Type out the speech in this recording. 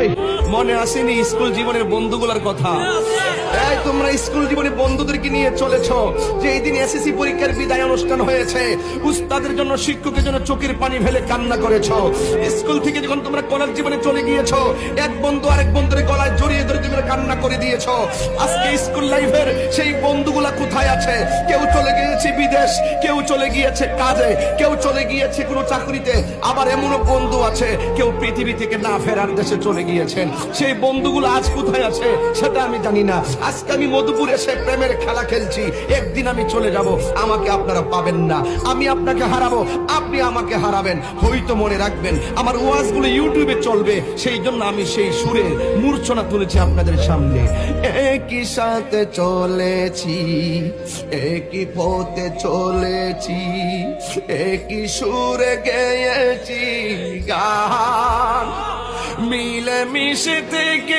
এই মনে আসেনি স্কুল জীবনের বন্ধুগুলোর কথা? এই তোমরা স্কুল জীবনে বন্ধুদেরকে নিয়ে চলেছো, যে এই দিন এসএসসি পরীক্ষার বিদায় অনুষ্ঠান হয়েছে, উস্তাদের জন্য শিক্ষকের জন্য চোখের পানি ফেলে কান্না করেছো। স্কুল থেকে যখন তোমরা কলেজ জীবনে চলে গিয়েছো, এক বন্ধু আরেক বন্ধুর গলায় জড়িয়ে ধরে তোমরা কান্না করে দিয়েছো। আজকে স্কুল লাইফের সেই বন্ধুগুলা কোথায় আছে? কেউ চলে গিয়েছে বিদেশ, কেউ চলে গিয়েছে কাজে, কেউ চলে গিয়েছে কোনো চাকরিতে, আবার এমনও বন্ধু আছে কেউ পৃথিবী থেকে না ফেরার দেশে চলে গিয়েছেন। সেই বন্ধুগুলো আজ কোথায় আছে সেটা আমি জানি না। আজকে আমি মধুপুর এসে প্রেমের খেলা খেলছি, একদিন আমি চলে যাব, আমাকে আপনারা পাবেন না, আমি আপনাকে হারাবো, আপনি আমাকে হারাবেন। হয়তো মনে রাখবেন আমার ওয়াজগুলো ইউটিউবে চলবে, সেই জন্য আমি সেই সুরে মূর্ছনা তুলেছি আপনাদের সামনে। একই সাথে চলেছি, একই পথে চলেছি, একই সুরে গেয়েছি গান, মিলে মিশে থেকে